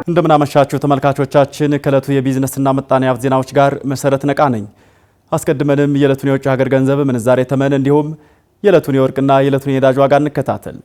እንደምን አመሻችሁ ተመልካቾቻችን። ከዕለቱ የቢዝነስና ምጣኔ ሀብት ዜናዎች ጋር መሰረት ነቃ ነኝ። አስቀድመንም የዕለቱን የውጭ ሀገር ገንዘብ ምንዛሬ ተመን እንዲሁም የዕለቱን የወርቅና የዕለቱን የነዳጅ ዋጋ እንከታተል።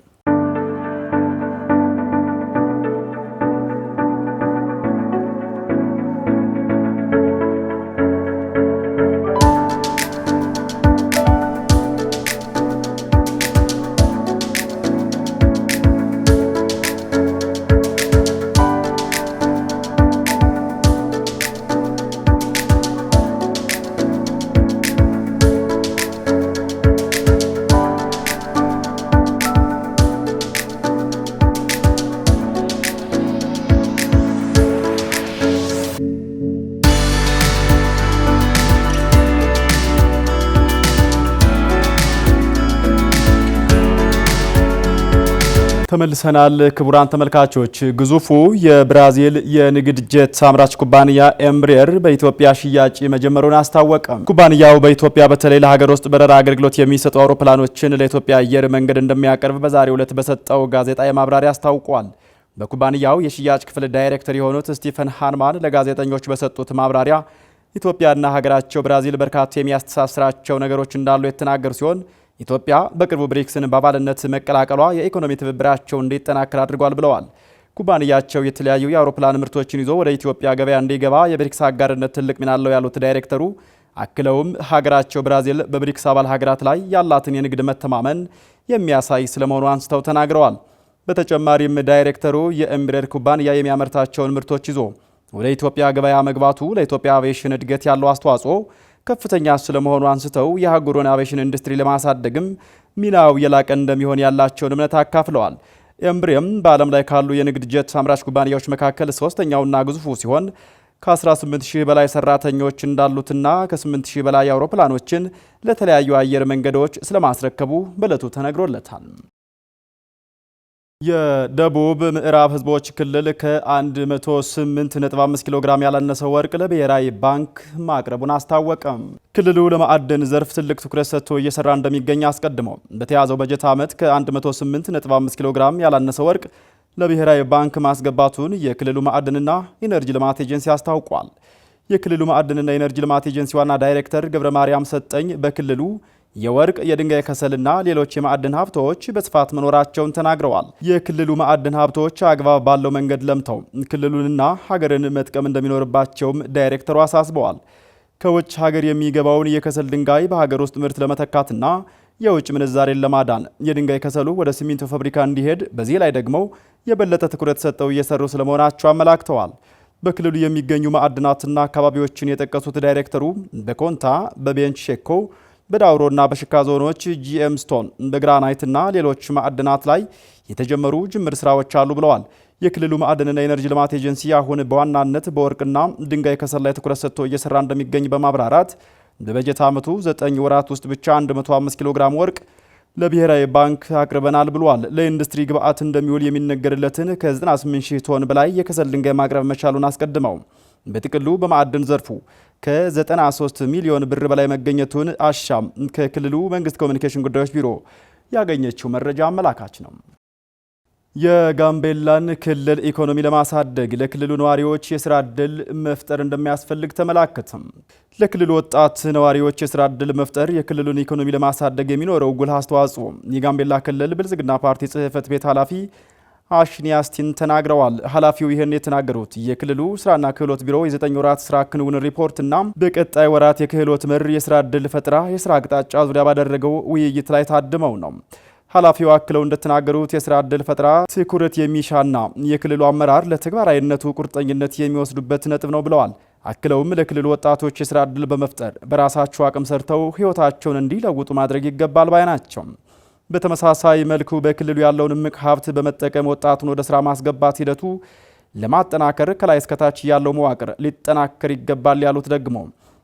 ተመልሰናል። ክቡራን ተመልካቾች፣ ግዙፉ የብራዚል የንግድ ጄት አምራች ኩባንያ ኤምብሬር በኢትዮጵያ ሽያጭ መጀመሩን አስታወቀ። ኩባንያው በኢትዮጵያ በተለይ ለሀገር ውስጥ በረራ አገልግሎት የሚሰጡ አውሮፕላኖችን ለኢትዮጵያ አየር መንገድ እንደሚያቀርብ በዛሬው ዕለት በሰጠው ጋዜጣዊ ማብራሪያ አስታውቋል። በኩባንያው የሽያጭ ክፍል ዳይሬክተር የሆኑት ስቲፈን ሃንማን ለጋዜጠኞች በሰጡት ማብራሪያ ኢትዮጵያና ሀገራቸው ብራዚል በርካታ የሚያስተሳስራቸው ነገሮች እንዳሉ የተናገሩ ሲሆን ኢትዮጵያ በቅርቡ ብሪክስን በአባልነት መቀላቀሏ የኢኮኖሚ ትብብራቸው እንዲጠናከር አድርጓል ብለዋል። ኩባንያቸው የተለያዩ የአውሮፕላን ምርቶችን ይዞ ወደ ኢትዮጵያ ገበያ እንዲገባ የብሪክስ አጋርነት ትልቅ ሚና አለው ያሉት ዳይሬክተሩ አክለውም ሀገራቸው ብራዚል በብሪክስ አባል ሀገራት ላይ ያላትን የንግድ መተማመን የሚያሳይ ስለመሆኑ አንስተው ተናግረዋል። በተጨማሪም ዳይሬክተሩ የኤምብሬር ኩባንያ የሚያመርታቸውን ምርቶች ይዞ ወደ ኢትዮጵያ ገበያ መግባቱ ለኢትዮጵያ አቪዬሽን እድገት ያለው አስተዋጽኦ ከፍተኛ ስለመሆኑ አንስተው የሀገሩን አቪዬሽን ኢንዱስትሪ ለማሳደግም ሚናው የላቀ እንደሚሆን ያላቸውን እምነት አካፍለዋል። ኤምብሬም በዓለም ላይ ካሉ የንግድ ጄት አምራች ኩባንያዎች መካከል ሶስተኛውና ግዙፉ ሲሆን ከ18000 በላይ ሰራተኞች እንዳሉትና ከ8000 በላይ አውሮፕላኖችን ለተለያዩ አየር መንገዶች ስለማስረከቡ በዕለቱ ተነግሮለታል። የደቡብ ምዕራብ ህዝቦች ክልል ከ108.5 ኪሎ ግራም ያላነሰ ወርቅ ለብሔራዊ ባንክ ማቅረቡን አስታወቀም። ክልሉ ለማዕድን ዘርፍ ትልቅ ትኩረት ሰጥቶ እየሰራ እንደሚገኝ አስቀድመው በተያዘው በጀት ዓመት ከ108.5 ኪሎ ግራም ያላነሰ ወርቅ ለብሔራዊ ባንክ ማስገባቱን የክልሉ ማዕድንና ኢነርጂ ልማት ኤጀንሲ አስታውቋል። የክልሉ ማዕድንና ኢነርጂ ልማት ኤጀንሲ ዋና ዳይሬክተር ገብረ ማርያም ሰጠኝ በክልሉ የወርቅ የድንጋይ ከሰልና ሌሎች የማዕድን ሀብቶች በስፋት መኖራቸውን ተናግረዋል። የክልሉ ማዕድን ሀብቶች አግባብ ባለው መንገድ ለምተው ክልሉንና ሀገርን መጥቀም እንደሚኖርባቸውም ዳይሬክተሩ አሳስበዋል። ከውጭ ሀገር የሚገባውን የከሰል ድንጋይ በሀገር ውስጥ ምርት ለመተካትና የውጭ ምንዛሬን ለማዳን የድንጋይ ከሰሉ ወደ ሲሚንቶ ፋብሪካ እንዲሄድ፣ በዚህ ላይ ደግሞ የበለጠ ትኩረት ሰጠው እየሰሩ ስለመሆናቸው አመላክተዋል። በክልሉ የሚገኙ ማዕድናትና አካባቢዎችን የጠቀሱት ዳይሬክተሩ በኮንታ፣ በቤንች ሼኮ፣ በዳውሮና በሽካ ዞኖች ጂኤም ስቶን፣ በግራናይትና ሌሎች ማዕድናት ላይ የተጀመሩ ጅምር ስራዎች አሉ ብለዋል። የክልሉ ማዕድንና ኢነርጂ ልማት ኤጀንሲ አሁን በዋናነት በወርቅና ድንጋይ ከሰል ላይ ትኩረት ሰጥቶ እየሰራ እንደሚገኝ በማብራራት በበጀት ዓመቱ 9 ወራት ውስጥ ብቻ 105 ኪሎ ግራም ወርቅ ለብሔራዊ ባንክ አቅርበናል ብሏል። ለኢንዱስትሪ ግብዓት እንደሚውል የሚነገርለትን ከ98000 ቶን በላይ የከሰል ድንጋይ ማቅረብ መቻሉን አስቀድመው በጥቅሉ በማዕድን ዘርፉ ከ93 ሚሊዮን ብር በላይ መገኘቱን አሻም ከክልሉ መንግስት ኮሚኒኬሽን ጉዳዮች ቢሮ ያገኘችው መረጃ አመላካች ነው። የጋምቤላን ክልል ኢኮኖሚ ለማሳደግ ለክልሉ ነዋሪዎች የስራ ዕድል መፍጠር እንደሚያስፈልግ ተመላከተም። ለክልሉ ወጣት ነዋሪዎች የስራ ዕድል መፍጠር የክልሉን ኢኮኖሚ ለማሳደግ የሚኖረው ጉልህ አስተዋጽኦ የጋምቤላ ክልል ብልጽግና ፓርቲ ጽሕፈት ቤት ኃላፊ አሽኒያስቲን ተናግረዋል። ኃላፊው ይህን የተናገሩት የክልሉ ስራና ክህሎት ቢሮ የ9 ወራት ስራ ክንውን ሪፖርትና በቀጣይ ወራት የክህሎት መር የስራ ዕድል ፈጠራ የስራ አቅጣጫ ዙሪያ ባደረገው ውይይት ላይ ታድመው ነው። ኃላፊው አክለው እንደተናገሩት የስራ ዕድል ፈጠራ ትኩረት የሚሻና የክልሉ አመራር ለተግባራዊነቱ ቁርጠኝነት የሚወስዱበት ነጥብ ነው ብለዋል። አክለውም ለክልሉ ወጣቶች የስራ ዕድል በመፍጠር በራሳቸው አቅም ሰርተው ህይወታቸውን እንዲለውጡ ማድረግ ይገባል ባይ ናቸው። በተመሳሳይ መልኩ በክልሉ ያለውን እምቅ ሀብት በመጠቀም ወጣቱን ወደ ስራ ማስገባት ሂደቱ ለማጠናከር ከላይ እስከታች ያለው መዋቅር ሊጠናከር ይገባል ያሉት ደግሞ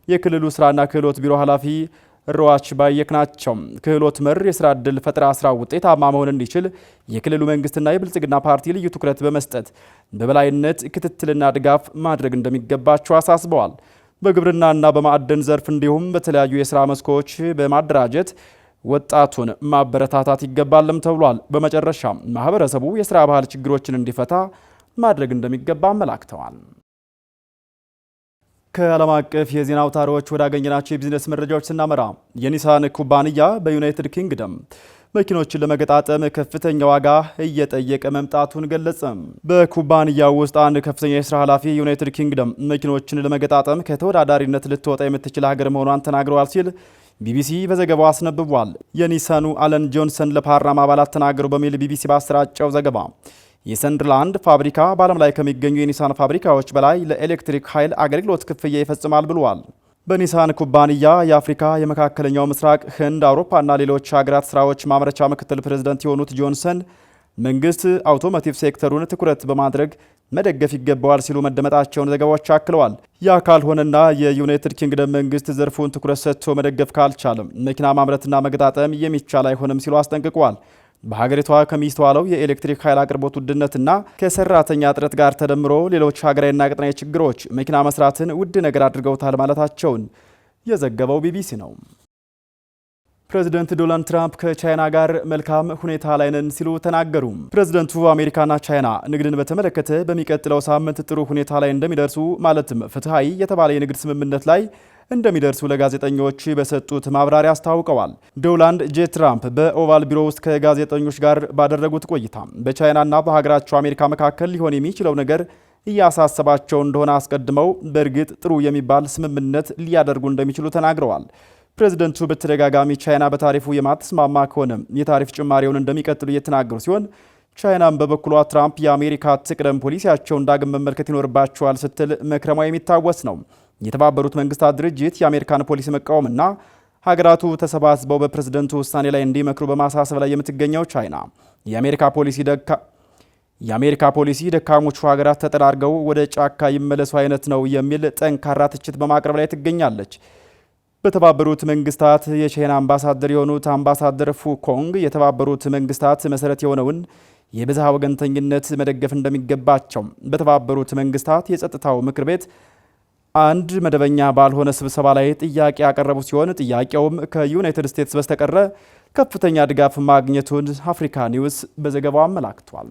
የክልሉ ስራና ክህሎት ቢሮ ኃላፊ ሮዋች ባየክ ናቸው። ክህሎት መር የስራ ዕድል ፈጠራ ስራ ውጤታማ መሆን እንዲችል የክልሉ መንግስትና የብልጽግና ፓርቲ ልዩ ትኩረት በመስጠት በበላይነት ክትትልና ድጋፍ ማድረግ እንደሚገባቸው አሳስበዋል። በግብርናና በማዕድን ዘርፍ እንዲሁም በተለያዩ የስራ መስኮች በማደራጀት ወጣቱን ማበረታታት ይገባልም ተብሏል። በመጨረሻ ማህበረሰቡ የስራ ባህል ችግሮችን እንዲፈታ ማድረግ እንደሚገባ አመላክተዋል። ከዓለም አቀፍ የዜና አውታሮች ወዳገኘናቸው የቢዝነስ መረጃዎች ስናመራ የኒሳን ኩባንያ በዩናይትድ ኪንግደም መኪኖችን ለመገጣጠም ከፍተኛ ዋጋ እየጠየቀ መምጣቱን ገለጸ። በኩባንያው ውስጥ አንድ ከፍተኛ የስራ ኃላፊ ዩናይትድ ኪንግደም መኪኖችን ለመገጣጠም ከተወዳዳሪነት ልትወጣ የምትችል ሀገር መሆኗን ተናግረዋል ሲል ቢቢሲ በዘገባው አስነብቧል። የኒሳኑ አለን ጆንሰን ለፓርላማ አባላት ተናገሩ በሚል ቢቢሲ ባሰራጨው ዘገባ የሰንደርላንድ ፋብሪካ በዓለም ላይ ከሚገኙ የኒሳን ፋብሪካዎች በላይ ለኤሌክትሪክ ኃይል አገልግሎት ክፍያ ይፈጽማል ብለዋል። በኒሳን ኩባንያ የአፍሪካ፣ የመካከለኛው ምስራቅ፣ ህንድ፣ አውሮፓና ሌሎች ሀገራት ስራዎች ማምረቻ ምክትል ፕሬዝዳንት የሆኑት ጆንሰን መንግስት አውቶሞቲቭ ሴክተሩን ትኩረት በማድረግ መደገፍ ይገባዋል ሲሉ መደመጣቸውን ዘገባዎች አክለዋል። ያ ካልሆነና የዩናይትድ ኪንግደም መንግስት ዘርፉን ትኩረት ሰጥቶ መደገፍ ካልቻለም መኪና ማምረትና መገጣጠም የሚቻል አይሆንም ሲሉ አስጠንቅቀዋል። በሀገሪቷ ከሚስተዋለው የኤሌክትሪክ ኃይል አቅርቦት ውድነትና ከሰራተኛ እጥረት ጋር ተደምሮ ሌሎች ሀገራዊና ቀጠናዊ ችግሮች መኪና መስራትን ውድ ነገር አድርገውታል ማለታቸውን የዘገበው ቢቢሲ ነው። ፕሬዚደንት ዶናልድ ትራምፕ ከቻይና ጋር መልካም ሁኔታ ላይ ነን ሲሉ ተናገሩ። ፕሬዚደንቱ አሜሪካና ቻይና ንግድን በተመለከተ በሚቀጥለው ሳምንት ጥሩ ሁኔታ ላይ እንደሚደርሱ ማለትም ፍትሐዊ የተባለ የንግድ ስምምነት ላይ እንደሚደርሱ ለጋዜጠኞች በሰጡት ማብራሪያ አስታውቀዋል። ዶናልድ ጄ ትራምፕ በኦቫል ቢሮ ውስጥ ከጋዜጠኞች ጋር ባደረጉት ቆይታ በቻይናና በሀገራቸው አሜሪካ መካከል ሊሆን የሚችለው ነገር እያሳሰባቸው እንደሆነ አስቀድመው በእርግጥ ጥሩ የሚባል ስምምነት ሊያደርጉ እንደሚችሉ ተናግረዋል። ፕሬዚደንቱ በተደጋጋሚ ቻይና በታሪፉ የማትስማማ ከሆነ የታሪፍ ጭማሪውን እንደሚቀጥሉ እየተናገሩ ሲሆን ቻይናም በበኩሏ ትራምፕ የአሜሪካ ትቅደም ፖሊሲያቸውን ዳግም መመልከት ይኖርባቸዋል ስትል መክረሟ የሚታወስ ነው። የተባበሩት መንግስታት ድርጅት የአሜሪካን ፖሊሲ መቃወምና ሀገራቱ ተሰባስበው በፕሬዝደንቱ ውሳኔ ላይ እንዲመክሩ በማሳሰብ ላይ የምትገኘው ቻይና የአሜሪካ ፖሊሲ ደካሞቹ ሀገራት ተጠራርገው ወደ ጫካ ይመለሱ አይነት ነው የሚል ጠንካራ ትችት በማቅረብ ላይ ትገኛለች። በተባበሩት መንግስታት የቻይና አምባሳደር የሆኑት አምባሳደር ፉኮንግ የተባበሩት መንግስታት መሰረት የሆነውን የብዝሃ ወገንተኝነት መደገፍ እንደሚገባቸው በተባበሩት መንግስታት የጸጥታው ምክር ቤት አንድ መደበኛ ባልሆነ ስብሰባ ላይ ጥያቄ ያቀረቡ ሲሆን ጥያቄውም ከዩናይትድ ስቴትስ በስተቀረ ከፍተኛ ድጋፍ ማግኘቱን አፍሪካ ኒውስ በዘገባው አመላክቷል።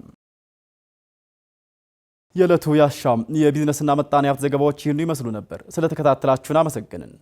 የዕለቱ ያሻም የቢዝነስና ምጣኔ ሀብት ዘገባዎች ይህን ይመስሉ ነበር። ስለተከታተላችሁን አመሰግንን።